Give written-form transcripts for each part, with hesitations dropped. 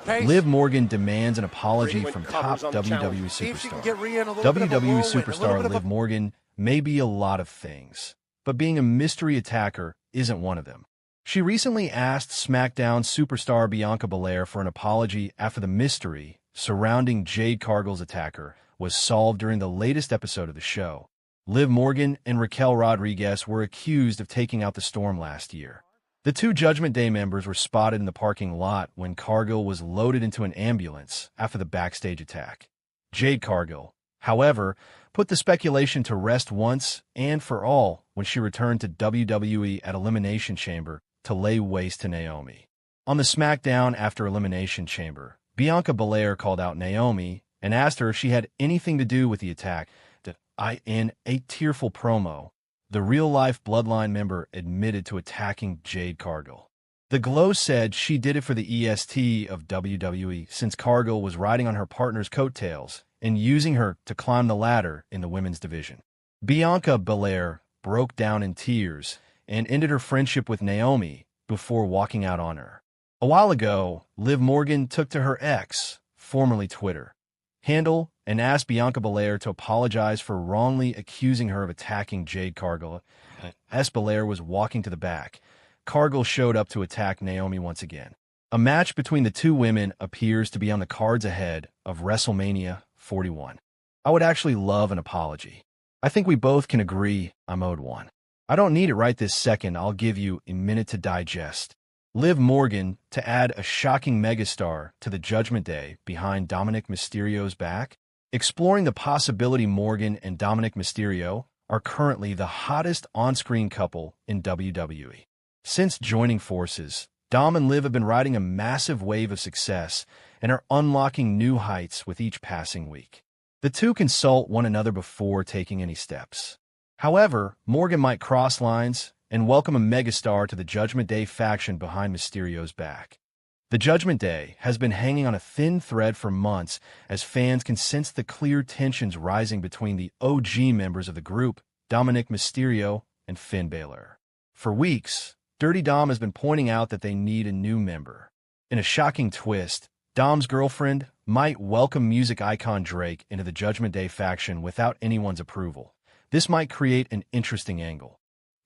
Liv Morgan demands an apology from top WWE superstar. WWE Superstar Liv Morgan may be a lot of things, but being a mystery attacker isn't one of them. She recently asked SmackDown Superstar Bianca Belair for an apology after the mystery surrounding Jade Cargill's attacker was solved during the latest episode of the show. Liv Morgan and Raquel Rodriguez were accused of taking out the storm last year. The two Judgment Day members were spotted in the parking lot when Cargill was loaded into an ambulance after the backstage attack. Jade Cargill, however, put the speculation to rest once and for all when she returned to WWE at Elimination Chamber to lay waste to Naomi. On the SmackDown after Elimination Chamber, Bianca Belair called out Naomi and asked her if she had anything to do with the attack. In a tearful promo, the real-life Bloodline member admitted to attacking Jade Cargill. The Glow said she did it for the EST of WWE since Cargill was riding on her partner's coattails and using her to climb the ladder in the women's division. Bianca Belair broke down in tears and ended her friendship with Naomi before walking out on her. A while ago, Liv Morgan took to her X, formerly Twitter, handle and asked Bianca Belair to apologize for wrongly accusing her of attacking Jade Cargill. As Belair was walking to the back, Cargill showed up to attack Naomi once again. A match between the two women appears to be on the cards ahead of WrestleMania 41. I would actually love an apology. I think we both can agree I'm owed one. I don't need it right this second. I'll give you a minute to digest. Liv Morgan to add a shocking megastar to the Judgment Day behind Dominic Mysterio's back. Exploring the possibility Morgan and Dominic Mysterio are currently the hottest on-screen couple in WWE. Since joining forces, Dom and Liv have been riding a massive wave of success and are unlocking new heights with each passing week. The two consult one another before taking any steps. However, Morgan might cross lines and welcome a megastar to the Judgment Day faction behind Mysterio's back. The Judgment Day has been hanging on a thin thread for months as fans can sense the clear tensions rising between the OG members of the group, Dominic Mysterio and Finn Balor. For weeks, Dirty Dom has been pointing out that they need a new member. In a shocking twist, Dom's girlfriend might welcome music icon Drake into the Judgment Day faction without anyone's approval. This might create an interesting angle.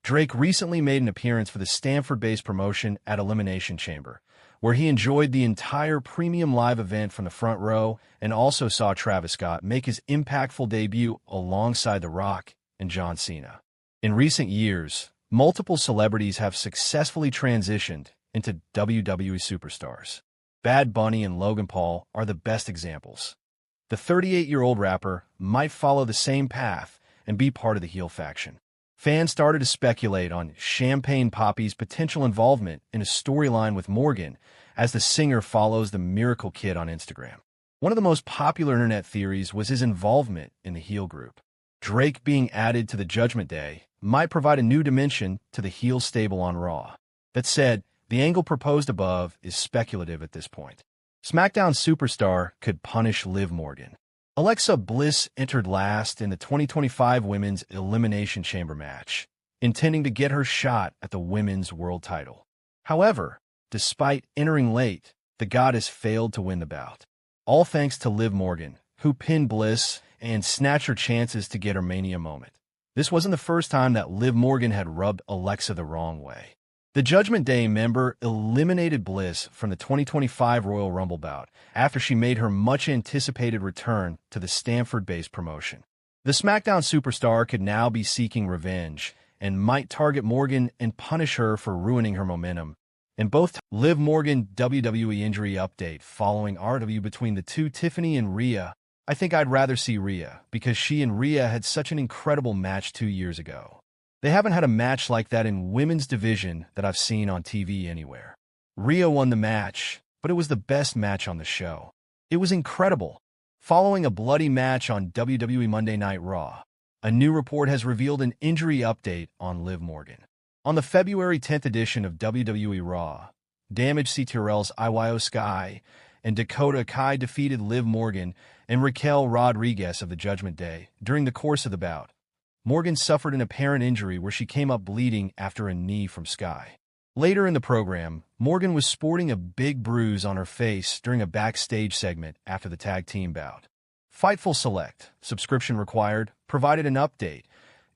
Drake recently made an appearance for the Stamford-based promotion at Elimination Chamber, where he enjoyed the entire premium live event from the front row and also saw Travis Scott make his impactful debut alongside The Rock and John Cena. In recent years, multiple celebrities have successfully transitioned into WWE superstars. Bad Bunny and Logan Paul are the best examples. The 38-year-old rapper might follow the same path and be part of the heel faction. Fans started to speculate on Champagne Papi's potential involvement in a storyline with Morgan as the singer follows the Miracle Kid on Instagram. One of the most popular internet theories was his involvement in the heel group. Drake being added to the Judgment Day might provide a new dimension to the heel stable on Raw. That said, the angle proposed above is speculative at this point. SmackDown Superstar could punish Liv Morgan. Alexa Bliss entered last in the 2025 Women's Elimination Chamber match, intending to get her shot at the Women's World title. However, despite entering late, the goddess failed to win the bout. All thanks to Liv Morgan, who pinned Bliss and snatched her chances to get her Mania moment. This wasn't the first time that Liv Morgan had rubbed Alexa the wrong way. The Judgment Day member eliminated Bliss from the 2025 Royal Rumble bout after she made her much-anticipated return to the Stamford-based promotion. The SmackDown Superstar could now be seeking revenge and might target Morgan and punish her for ruining her momentum. In both Liv Morgan WWE injury update following RW between the two Tiffany and Rhea, I think I'd rather see Rhea because she and Rhea had such an incredible match 2 years ago. They haven't had a match like that in women's division that I've seen on TV anywhere. Rhea won the match, but it was the best match on the show. It was incredible. Following a bloody match on WWE Monday Night Raw, a new report has revealed an injury update on Liv Morgan. On the February 10th edition of WWE Raw, Damage CTRL's Io Sky and Dakota Kai defeated Liv Morgan and Raquel Rodriguez of the Judgment Day during the course of the bout. Morgan suffered an apparent injury where she came up bleeding after a knee from Sky. Later in the program, Morgan was sporting a big bruise on her face during a backstage segment after the tag team bout. Fightful Select, subscription required, provided an update,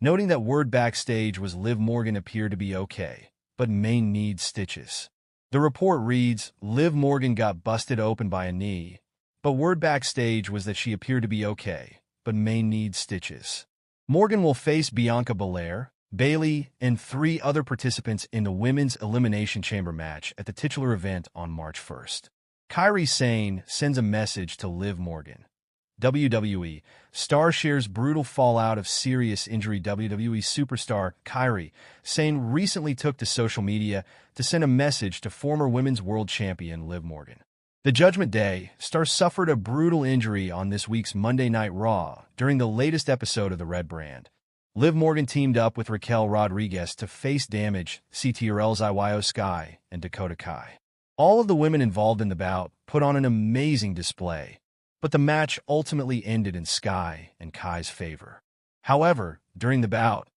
noting that word backstage was Liv Morgan appeared to be okay, but may need stitches. The report reads, Liv Morgan got busted open by a knee, but word backstage was that she appeared to be okay, but may need stitches. Morgan will face Bianca Belair, Bayley, and 3 other participants in the Women's Elimination Chamber match at the titular event on March 1st. Kairi Sane sends a message to Liv Morgan. WWE star shares brutal fallout of serious injury. WWE superstar Kairi Sane recently took to social media to send a message to former Women's World Champion Liv Morgan. The Judgment Day star suffered a brutal injury on this week's Monday Night Raw during the latest episode of the Red Brand. Liv Morgan teamed up with Raquel Rodriguez to face Damage, CTRL's Io Sky, and Dakota Kai. All of the women involved in the bout put on an amazing display, but the match ultimately ended in Sky and Kai's favor. However, during the bout,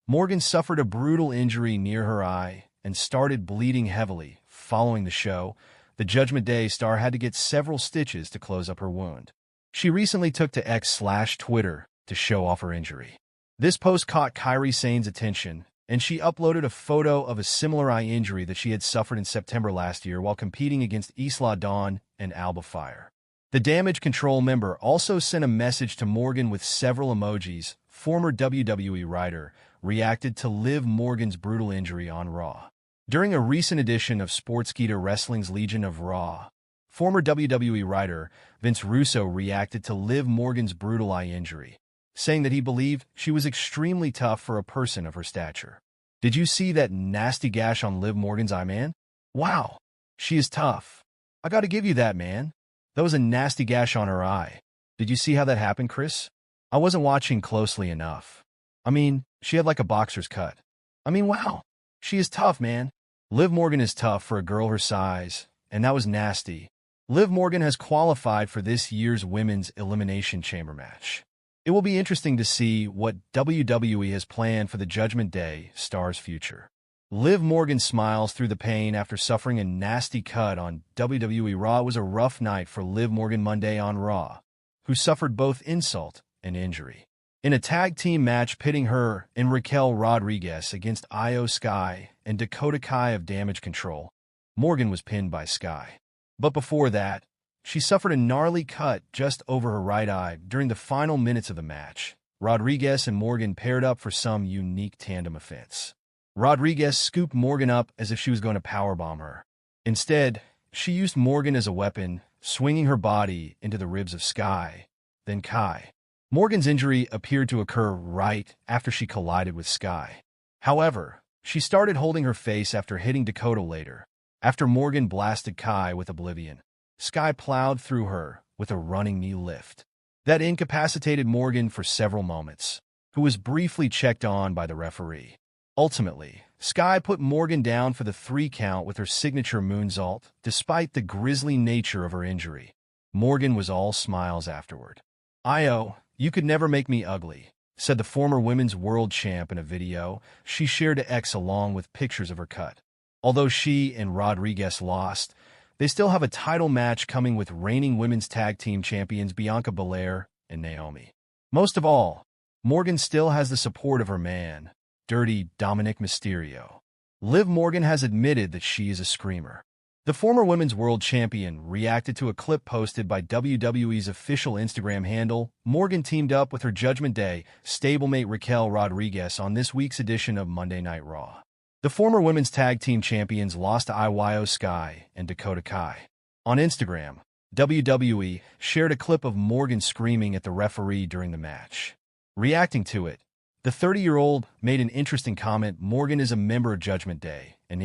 Morgan suffered a brutal injury near her eye and started bleeding heavily. Following the show, the Judgment Day star had to get several stitches to close up her wound. She recently took to X/Twitter to show off her injury. This post caught Kairi Sane's attention, and she uploaded a photo of a similar eye injury that she had suffered in September last year while competing against Isla Dawn and Alba Fire. The Damage Control member also sent a message to Morgan with several emojis. Former WWE writer reacted to Liv Morgan's brutal injury on Raw. During a recent edition of Sportskeeda Wrestling's Legion of Raw, former WWE writer Vince Russo reacted to Liv Morgan's brutal eye injury, saying that he believed she was extremely tough for a person of her stature. Did you see that nasty gash on Liv Morgan's eye, man? Wow, she is tough. I gotta give you that, man. That was a nasty gash on her eye. Did you see how that happened, Chris? I wasn't watching closely enough. I mean, she had like a boxer's cut. I mean, wow, she is tough, man. Liv Morgan is tough for a girl her size, and that was nasty. Liv Morgan has qualified for this year's Women's Elimination Chamber match. It will be interesting to see what WWE has planned for the Judgment Day star's future. Liv Morgan smiles through the pain after suffering a nasty cut on WWE Raw. It was a rough night for Liv Morgan Monday on Raw, who suffered both insult and injury. In a tag team match pitting her and Raquel Rodriguez against Io Sky and Dakota Kai of Damage Control, Morgan was pinned by Sky. But before that, she suffered a gnarly cut just over her right eye during the final minutes of the match. Rodriguez and Morgan paired up for some unique tandem offense. Rodriguez scooped Morgan up as if she was going to powerbomb her. Instead, she used Morgan as a weapon, swinging her body into the ribs of Sky, then Kai. Morgan's injury appeared to occur right after she collided with Sky. However, she started holding her face after hitting Dakota later. After Morgan blasted Kai with Oblivion, Sky plowed through her with a running knee lift. That incapacitated Morgan for several moments, who was briefly checked on by the referee. Ultimately, Sky put Morgan down for the 3 count with her signature moonsault, despite the grisly nature of her injury. Morgan was all smiles afterward. "Io, you could never make me ugly," said the former women's world champ in a video she shared to X along with pictures of her cut. Although she and Rodriguez lost, they still have a title match coming with reigning women's tag team champions Bianca Belair and Naomi. Most of all, Morgan still has the support of her man, Dirty Dominic Mysterio. Liv Morgan has admitted that she is a screamer. The former women's world champion reacted to a clip posted by WWE's official Instagram handle. Morgan teamed up with her Judgment Day stablemate Raquel Rodriguez on this week's edition of Monday Night Raw. The former women's tag team champions lost to Io Sky and Dakota Kai. On Instagram, WWE shared a clip of Morgan screaming at the referee during the match. Reacting to it, the 30-year-old made an interesting comment. Morgan is a member of Judgment Day, and